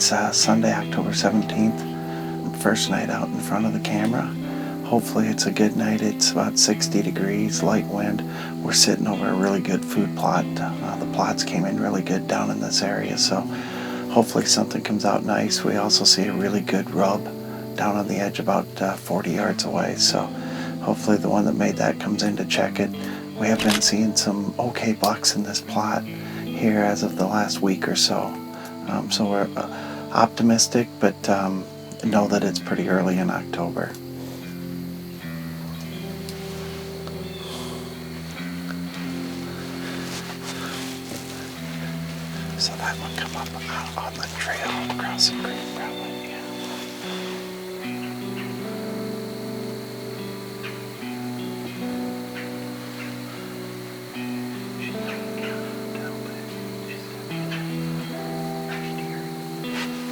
It's Sunday, October 17th, first night out in front of the camera. Hopefully it's a good night. It's about 60 degrees, light wind. We're sitting over a really good food plot. The plots came in really good down in this area, so hopefully something comes out nice. We also see a really good rub down on the edge about 40 yards away, so hopefully the one that made that comes in to check it. We have been seeing some okay bucks in this plot here as of the last week or so. So we're optimistic, but know that it's pretty early in October. So that one come up on the trail across the creek, probably, yeah.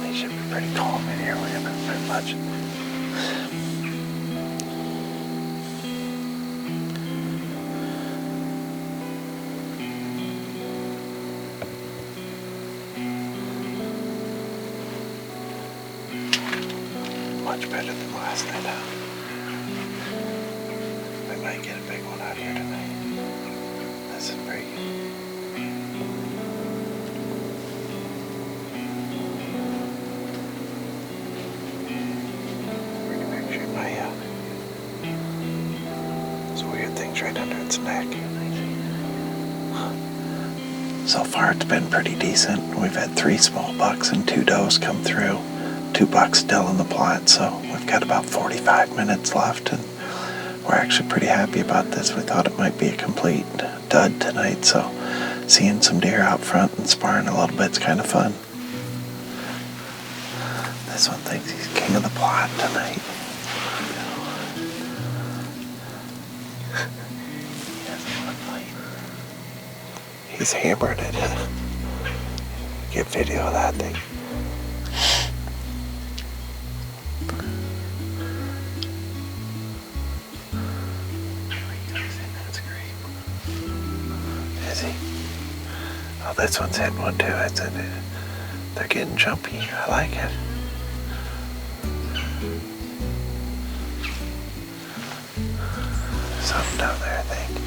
They should be pretty calm in here. We haven't been much. Much better than last night, huh? We might get a big one out here tonight. This is pretty good. Pretty picture my those weird things right under its neck. So far it's been pretty decent. We've had 3 small bucks and 2 does come through. 2 bucks still in the plot, so we've got about 45 minutes left, and we're actually pretty happy about this. We thought it might be a complete dud tonight, so seeing some deer out front and sparring a little bit's kind of fun. This one thinks he's king of the plot tonight. He doesn't want to fight. He's hammering it. Get video of that thing. Oh, this one's hitting one too. They're getting jumpy. I like it. Something down there, I think.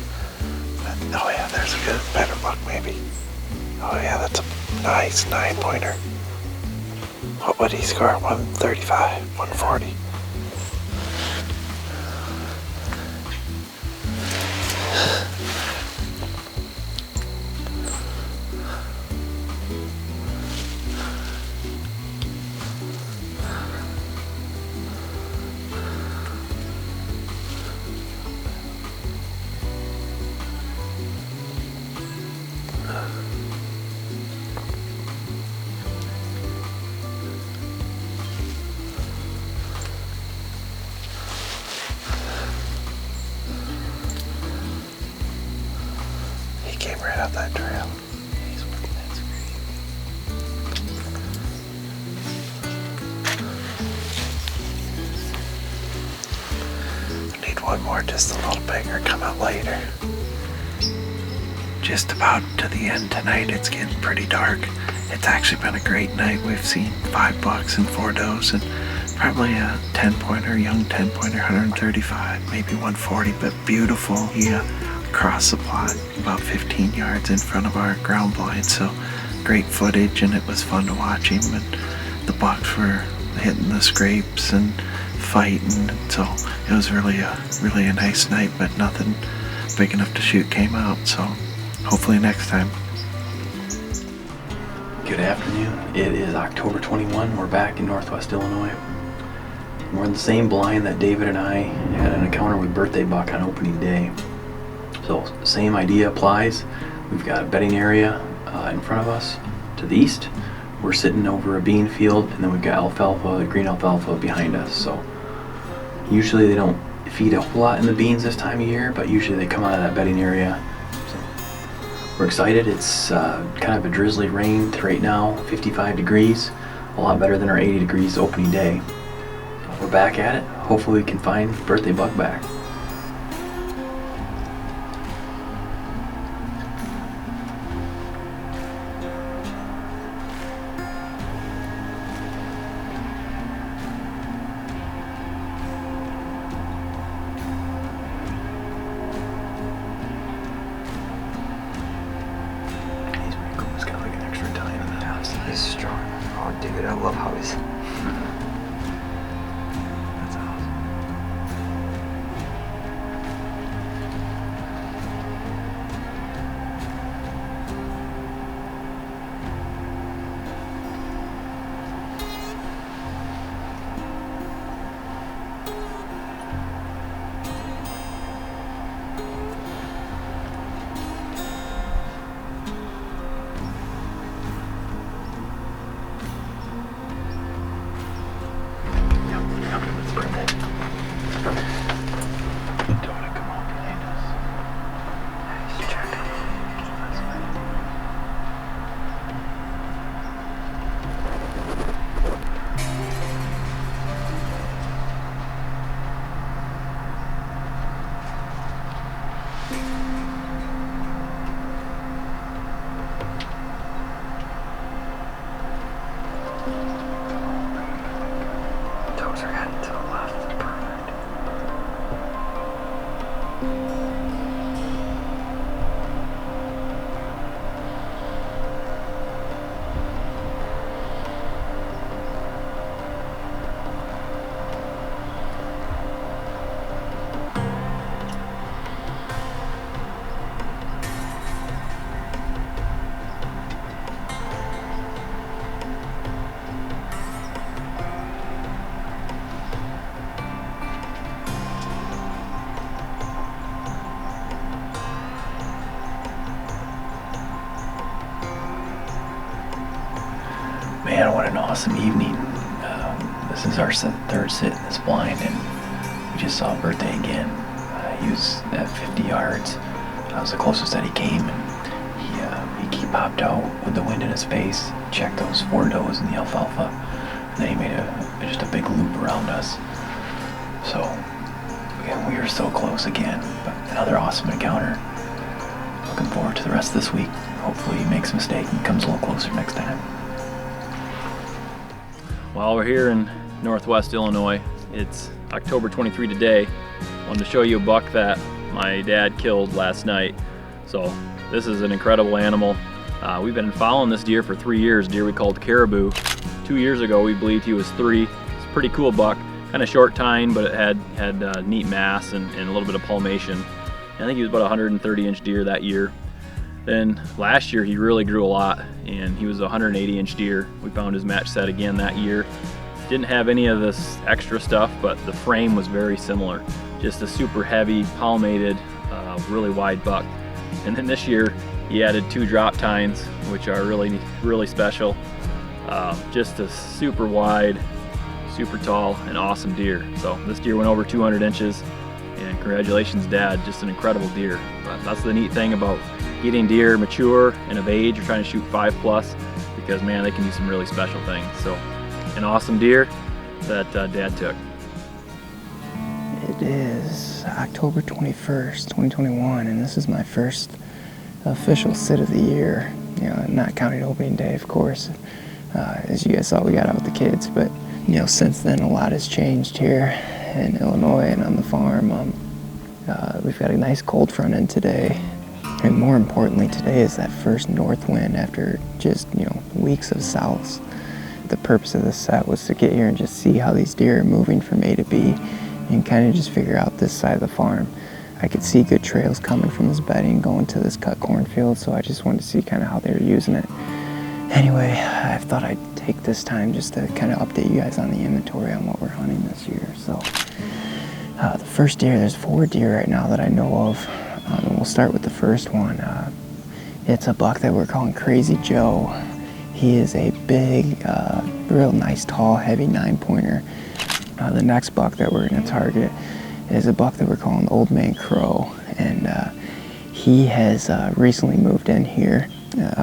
Oh yeah, there's a good, better buck maybe. Oh yeah, that's a nice 9-pointer. What would he score? 135, 140. Came right up that trail. He's working that screen. Need one more just a little bigger, come out later. Just about to the end tonight. It's getting pretty dark. It's actually been a great night. We've seen 5 bucks and 4 does and probably a 10-pointer, young 10-pointer, 135, maybe 140, but beautiful. Yeah. Across the plot, about 15 yards in front of our ground blind, so great footage, and it was fun to watch him, and the bucks were hitting the scrapes and fighting, and so it was really a nice night, but nothing big enough to shoot came out, so hopefully next time. Good afternoon. It is October 21. We're back in Northwest Illinois. We're in the same blind that David and I had an encounter with birthday buck on opening day. So same idea applies. We've got a bedding area in front of us to the east. We're sitting over a bean field, and then we've got alfalfa, green alfalfa behind us. So usually they don't feed a whole lot in the beans this time of year, but usually they come out of that bedding area. So we're excited. It's kind of a drizzly rain right now, 55 degrees, a lot better than our 80 degrees opening day. So we're back at it. Hopefully we can find birthday buck back. Man, what an awesome evening. This is our third sit in this blind, and we just saw Birthday again. He was at 50 yards. That was the closest that he came, and he popped out with the wind in his face, checked those 4 does in the alfalfa, and then he made just a big loop around us. So again, we were so close again, but another awesome encounter. Looking forward to the rest of this week. Hopefully he makes a mistake and comes a little closer next time. Well, we're here in Northwest Illinois. It's October 23 today. I wanted to show you a buck that my dad killed last night. So this is an incredible animal. We've been following this deer for 3 years, deer we called Caribou. 2 years ago we believed he was 3. It's a pretty cool buck. Kind of short tine, but it had neat mass and a little bit of palmation. I think he was about a 130-inch deer that year. Then last year he really grew a lot, and he was a 180-inch deer. We found his match set again that year. Didn't have any of this extra stuff, but the frame was very similar. Just a super heavy, palmated, really wide buck. And then this year he added 2 drop tines, which are really, really special. Just a super wide, super tall, and awesome deer. So this deer went over 200 inches, and congratulations, Dad, just an incredible deer. But that's the neat thing about getting deer mature and of age. You're trying to shoot 5+, because man, they can do some really special things. So an awesome deer that Dad took. It is October 21st, 2021, and this is my first official sit of the year. You know, not counting opening day, of course. As you guys saw, we got out with the kids, but you know, since then a lot has changed here in Illinois and on the farm. We've got a nice cold front in today, and more importantly, today is that first north wind after just weeks of souths. The purpose of this set was to get here and just see how these deer are moving from A to B, and kind of just figure out this side of the farm. I could see good trails coming from this bedding going to this cut cornfield, so I just wanted to see kind of how they were using it. Anyway, I thought I'd take this time just to kind of update you guys on the inventory on what we're hunting this year. So the first deer, there's 4 deer right now that I know of. And we'll start with the first one. It's a buck that we're calling Crazy Joe. He is a big, real nice, tall, heavy 9-pointer. The next buck that we're going to target is a buck that we're calling Old Man Crow, and he has recently moved in here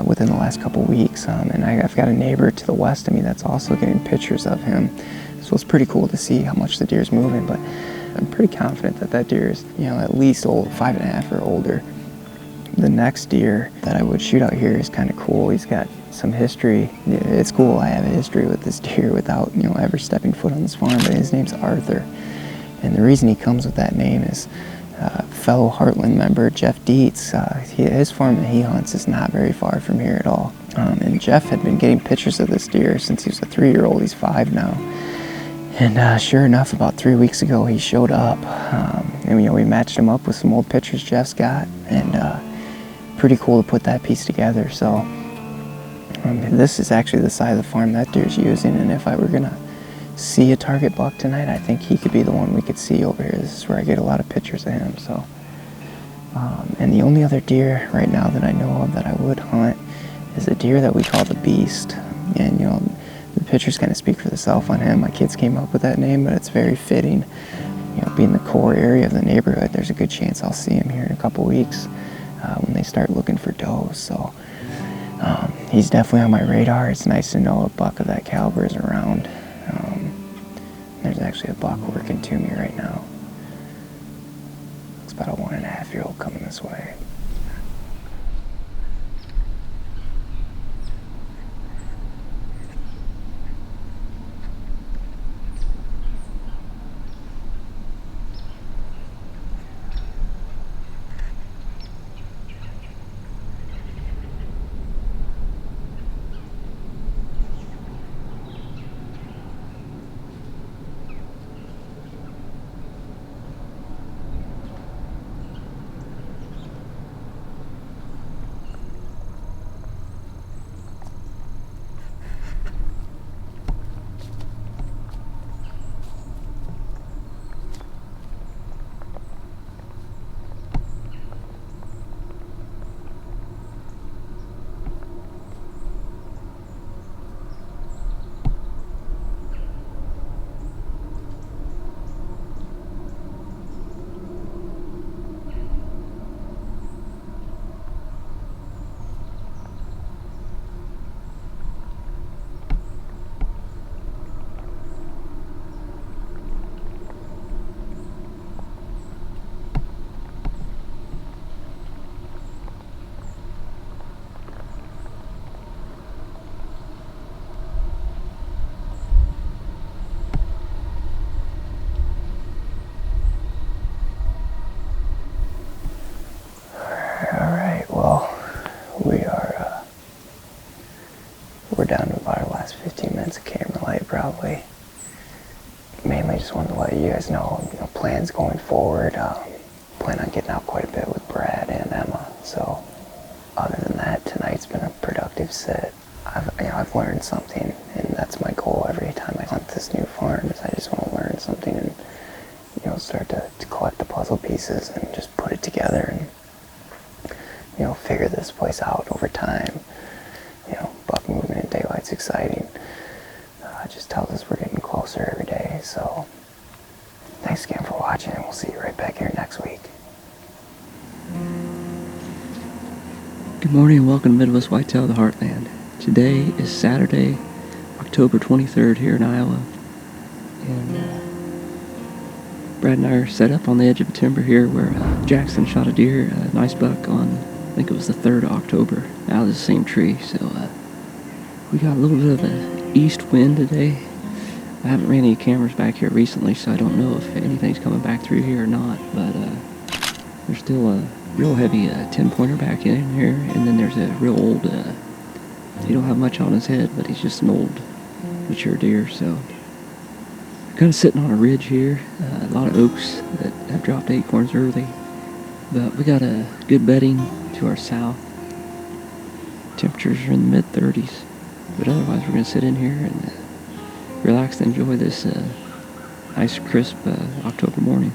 within the last couple weeks, and I've got a neighbor to the west of me that's also getting pictures of him, so it's pretty cool to see how much the deer's moving. But I'm pretty confident that that deer is at least 5.5 or older. The next deer that I would shoot out here is kind of cool. He's got some history. It's cool I have a history with this deer without ever stepping foot on this farm, but his name's Arthur. And the reason he comes with that name is fellow Heartland member Jeff Dietz. His farm that he hunts is not very far from here at all. And Jeff had been getting pictures of this deer since he was a 3-year-old. He's 5 now. And sure enough, about 3 weeks ago, he showed up. And we matched him up with some old pictures Jeff's got, and pretty cool to put that piece together. So this is actually the side of the farm that deer's using, and if I were gonna see a target buck tonight, I think he could be the one we could see over here. This is where I get a lot of pictures of him. So and the only other deer right now that I know of that I would hunt is a deer that we call the Beast. And the pictures kind of speak for themselves on him. My kids came up with that name, but it's very fitting. Being the core area of the neighborhood, there's a good chance I'll see him here in a couple weeks when they start looking for does. So he's definitely on my radar. It's nice to know a buck of that caliber is around. There's actually a buck working to me right now. It's about a 1.5-year-old coming this way. mainly just wanted to let you guys know, plans going forward. Plan on getting out quite a bit with Brad and Emma. So other than that, tonight's been a productive sit. I've learned something, and that's my goal every time I hunt this new farm. Is I just want to learn something and start to collect the puzzle pieces and just put it together and figure this place out over time. Buck movement in daylight's exciting. It just tells us we're getting closer every day. So thanks again for watching, and we'll see you right back here next week. Good morning and welcome to Midwest Whitetail, the Heartland. Today is Saturday, October 23rd here in Iowa. And Brad and I are set up on the edge of a timber here where Jackson shot a deer, a nice buck on, I think it was the 3rd of October, out of the same tree. So we got a little bit of an east wind today. I haven't ran any cameras back here recently, so I don't know if anything's coming back through here or not, but there's still a real heavy 10-pointer back in here, and then there's a real old, he don't have much on his head, but he's just an old mature deer. So kind of sitting on a ridge here, a lot of oaks that have dropped acorns early, but we got a good bedding to our south. Temperatures are in the mid-30s, but otherwise we're going to sit in here and relax and enjoy this nice crisp October morning.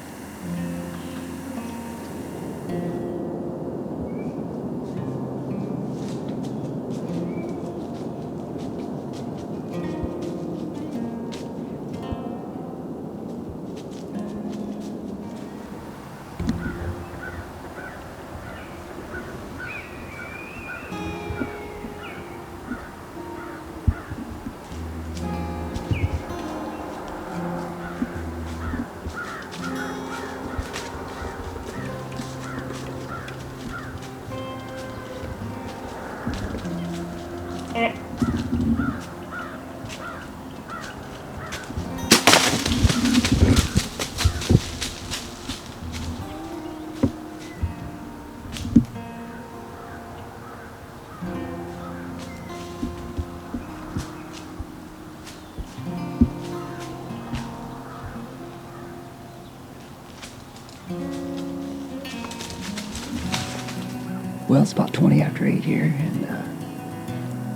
Well, it's about 20 after 8 here, and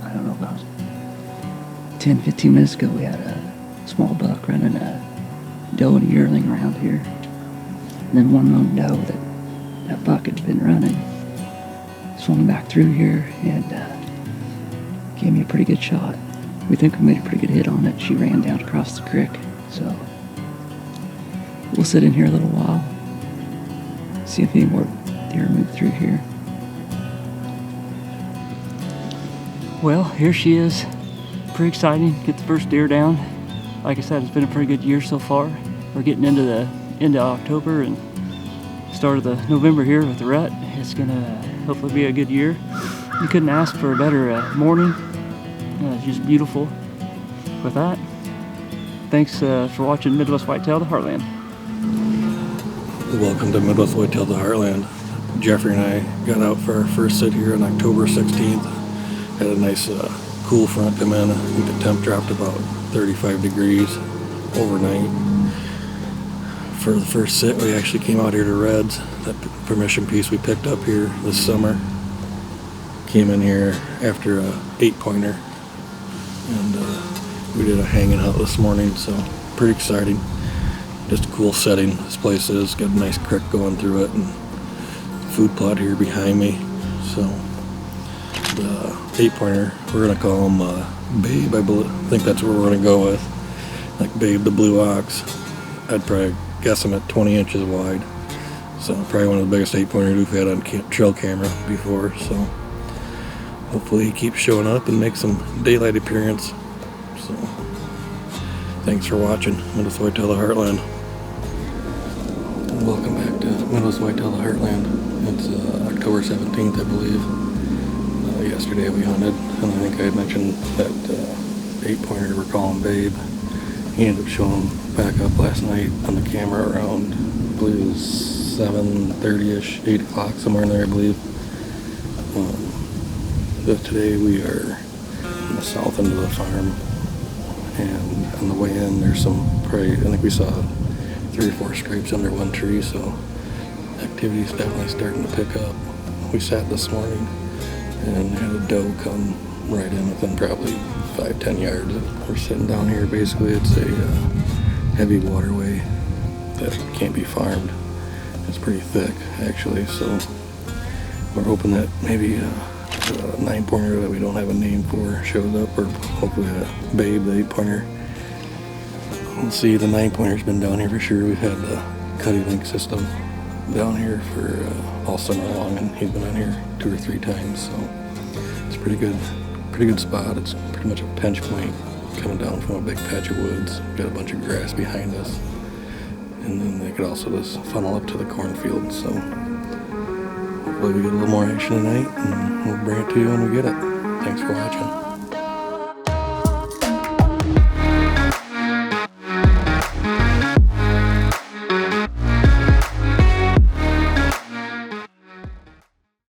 I don't know, about 10-15 minutes ago we had a small buck running a doe and a yearling around here. And then one lone doe that buck had been running swung back through here and gave me a pretty good shot. We think we made a pretty good hit on it. She ran down across the creek, so we'll sit in here a little while, see if any more deer move through here. Well, here she is. Pretty exciting. Get the first deer down. Like I said, it's been a pretty good year so far. We're getting into the end of October and start of the November here with the rut. It's gonna hopefully be a good year. You couldn't ask for a better morning. It's just beautiful. With that, thanks for watching Midwest Whitetail, the Heartland. Welcome to Midwest Whitetail, the Heartland. Jeffrey and I got out for our first sit here on October 16th. Had a nice cool front come in. I think the temp dropped about 35 degrees overnight. For the first sit, we actually came out here to Reds, that permission piece we picked up here this summer. Came in here after a 8-pointer, and we did a hanging out this morning, so pretty exciting. Just a cool setting this place is. Got a nice creek going through it, and food plot here behind me. So the 8-pointer, we're gonna call him Babe. I think that's what we're gonna go with, like Babe the Blue Ox. I'd probably guess him at 20 inches wide. So probably one of the biggest 8-pointers we've had on trail camera before. So hopefully he keeps showing up and makes some daylight appearance. So thanks for watching Midwest Whitetail, the Heartland. Welcome back to Midwest Whitetail, the Heartland. It's October 17th, I believe. Yesterday we hunted, and I think I had mentioned that 8-pointer we're calling Babe. He ended up showing back up last night on the camera around, I believe it was 7:30ish, 8 o'clock, somewhere in there, I believe. But today we are in the south end of the farm, and on the way in there's some I think we saw 3 or 4 scrapes under one tree, so activity's definitely starting to pick up. We sat this morning and had a doe come right in within probably 5-10 yards. We're sitting down here. Basically, it's a heavy waterway that can't be farmed. It's pretty thick, actually, so we're hoping that maybe a 9-pointer that we don't have a name for shows up, or hopefully a babe, the 8-pointer. We'll see. The 9-pointer's been down here for sure. We've had the cutty link system down here for all summer long, and he's been on here 2 or 3 times, so it's pretty good spot. It's pretty much a pinch point coming down from a big patch of woods. Got a bunch of grass behind us, and then they could also just funnel up to the cornfield, so hopefully we get a little more action tonight, and we'll bring it to you when we get it. Thanks for watching.